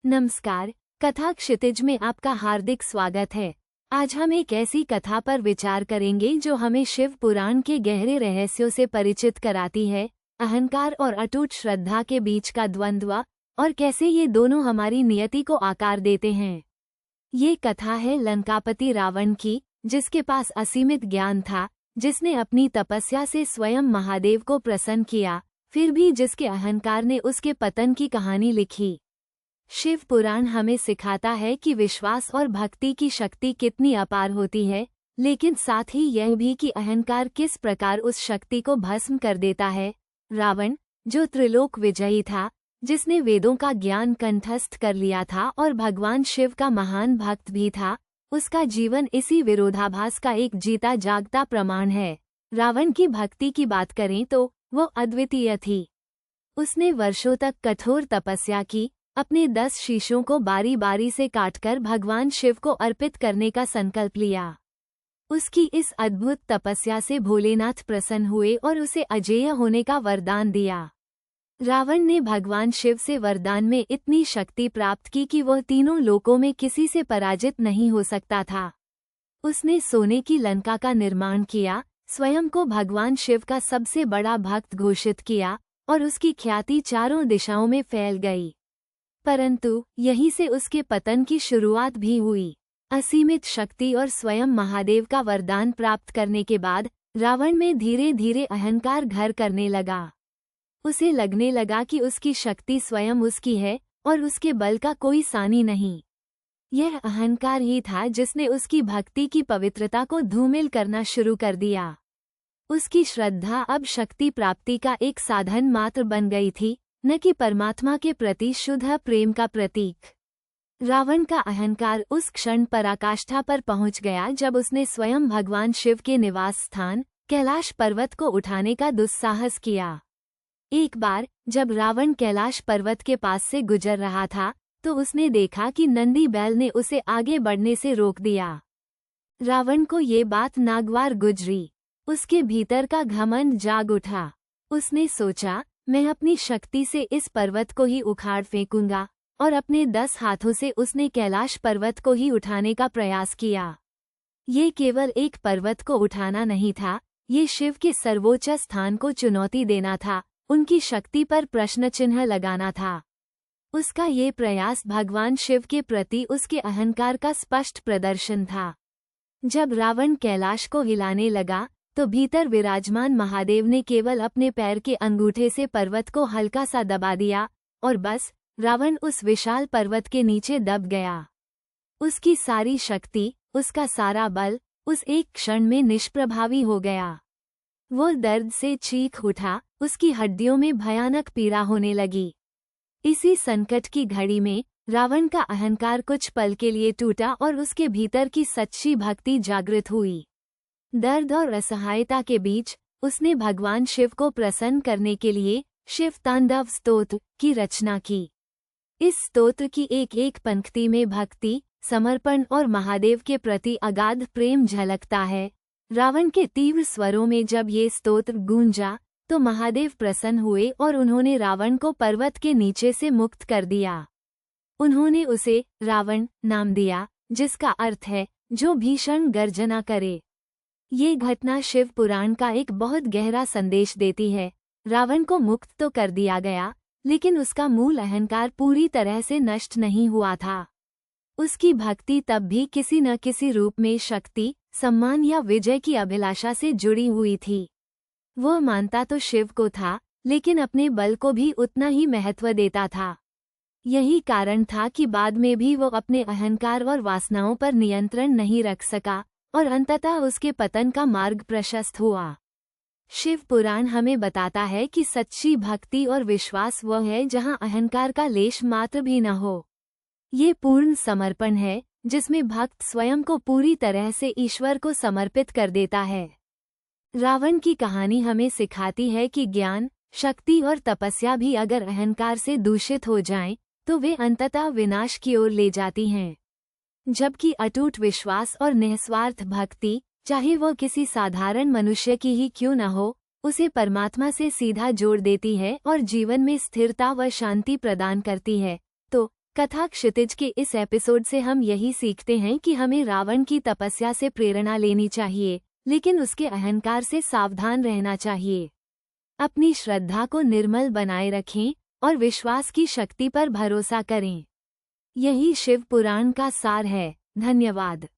नमस्कार। कथा क्षितिज में आपका हार्दिक स्वागत है। आज हम एक ऐसी कथा पर विचार करेंगे जो हमें शिव पुराण के गहरे रहस्यों से परिचित कराती है, अहंकार और अटूट श्रद्धा के बीच का द्वंद्व और कैसे ये दोनों हमारी नियति को आकार देते हैं। ये कथा है लंकापति रावण की, जिसके पास असीमित ज्ञान था, जिसने अपनी तपस्या से स्वयं महादेव को प्रसन्न किया, फिर भी जिसके अहंकार ने उसके पतन की कहानी लिखी। शिव पुराण हमें सिखाता है कि विश्वास और भक्ति की शक्ति कितनी अपार होती है, लेकिन साथ ही यह भी कि अहंकार किस प्रकार उस शक्ति को भस्म कर देता है। रावण, जो त्रिलोक विजयी था, जिसने वेदों का ज्ञान कंठस्थ कर लिया था और भगवान शिव का महान भक्त भी था, उसका जीवन इसी विरोधाभास का एक जीता जागता प्रमाण है। रावण की भक्ति की बात करें तो वो अद्वितीय थी। उसने वर्षों तक कठोर तपस्या की, अपने 10 शीशों को बारी बारी से काटकर भगवान शिव को अर्पित करने का संकल्प लिया। उसकी इस अद्भुत तपस्या से भोलेनाथ प्रसन्न हुए और उसे अजेय होने का वरदान दिया। रावण ने भगवान शिव से वरदान में इतनी शक्ति प्राप्त की कि वह तीनों लोकों में किसी से पराजित नहीं हो सकता था। उसने सोने की लंका का निर्माण किया, स्वयं को भगवान शिव का सबसे बड़ा भक्त घोषित किया और उसकी ख्याति चारों दिशाओं में फैल गई। परंतु यहीं से उसके पतन की शुरुआत भी हुई। असीमित शक्ति और स्वयं महादेव का वरदान प्राप्त करने के बाद रावण में धीरे धीरे अहंकार घर करने लगा। उसे लगने लगा कि उसकी शक्ति स्वयं उसकी है और उसके बल का कोई सानी नहीं। यह अहंकार ही था जिसने उसकी भक्ति की पवित्रता को धूमिल करना शुरू कर दिया। उसकी श्रद्धा अब शक्ति प्राप्ति का एक साधन मात्र बन गई थी, न कि परमात्मा के प्रति शुद्ध प्रेम का प्रतीक। रावण का अहंकार उस क्षण पराकाष्ठा पर पहुंच गया जब उसने स्वयं भगवान शिव के निवास स्थान कैलाश पर्वत को उठाने का दुस्साहस किया। एक बार जब रावण कैलाश पर्वत के पास से गुजर रहा था, तो उसने देखा कि नंदी बैल ने उसे आगे बढ़ने से रोक दिया। रावण को ये बात नागवार गुजरी। उसके भीतर का घमंड जाग उठा। उसने सोचा, मैं अपनी शक्ति से इस पर्वत को ही उखाड़ फेंकूंगा, और अपने 10 हाथों से उसने कैलाश पर्वत को ही उठाने का प्रयास किया। ये केवल एक पर्वत को उठाना नहीं था, ये शिव के सर्वोच्च स्थान को चुनौती देना था, उनकी शक्ति पर प्रश्न चिन्ह लगाना था। उसका ये प्रयास भगवान शिव के प्रति उसके अहंकार का स्पष्ट प्रदर्शन था। जब रावण कैलाश को हिलाने लगा, तो भीतर विराजमान महादेव ने केवल अपने पैर के अंगूठे से पर्वत को हल्का सा दबा दिया, और बस रावण उस विशाल पर्वत के नीचे दब गया। उसकी सारी शक्ति, उसका सारा बल उस एक क्षण में निष्प्रभावी हो गया। वो दर्द से चीख उठा, उसकी हड्डियों में भयानक पीड़ा होने लगी। इसी संकट की घड़ी में रावण का अहंकार कुछ पल के लिए टूटा और उसके भीतर की सच्ची भक्ति जागृत हुई। दर्द और असहायता के बीच उसने भगवान शिव को प्रसन्न करने के लिए शिव तांडव स्तोत्र की रचना की। इस स्तोत्र की एक एक पंक्ति में भक्ति, समर्पण और महादेव के प्रति अगाध प्रेम झलकता है। रावण के तीव्र स्वरों में जब ये स्तोत्र गूंजा, तो महादेव प्रसन्न हुए और उन्होंने रावण को पर्वत के नीचे से मुक्त कर दिया। उन्होंने उसे रावण नाम दिया, जिसका अर्थ है जो भीषण गर्जना करे। ये घटना शिव पुराण का एक बहुत गहरा संदेश देती है। रावण को मुक्त तो कर दिया गया, लेकिन उसका मूल अहंकार पूरी तरह से नष्ट नहीं हुआ था। उसकी भक्ति तब भी किसी न किसी रूप में शक्ति, सम्मान या विजय की अभिलाषा से जुड़ी हुई थी। वह मानता तो शिव को था, लेकिन अपने बल को भी उतना ही महत्व देता था। यही कारण था कि बाद में भी वो अपने अहंकार और वासनाओं पर नियंत्रण नहीं रख सका, और अंततः उसके पतन का मार्ग प्रशस्त हुआ। शिव पुराण हमें बताता है कि सच्ची भक्ति और विश्वास वह है जहां अहंकार का लेश मात्र भी न हो। ये पूर्ण समर्पण है, जिसमें भक्त स्वयं को पूरी तरह से ईश्वर को समर्पित कर देता है। रावण की कहानी हमें सिखाती है कि ज्ञान, शक्ति और तपस्या भी अगर अहंकार से दूषित हो जाएं, तो वे अंततः विनाश की ओर ले जाती हैं। जबकि अटूट विश्वास और निस्वार्थ भक्ति, चाहे वह किसी साधारण मनुष्य की ही क्यों न हो, उसे परमात्मा से सीधा जोड़ देती है और जीवन में स्थिरता व शांति प्रदान करती है। तो कथा क्षितिज के इस एपिसोड से हम यही सीखते हैं कि हमें रावण की तपस्या से प्रेरणा लेनी चाहिए, लेकिन उसके अहंकार से सावधान रहना चाहिए। अपनी श्रद्धा को निर्मल बनाए रखें और विश्वास की शक्ति पर भरोसा करें। यही शिव पुराण का सार है। धन्यवाद।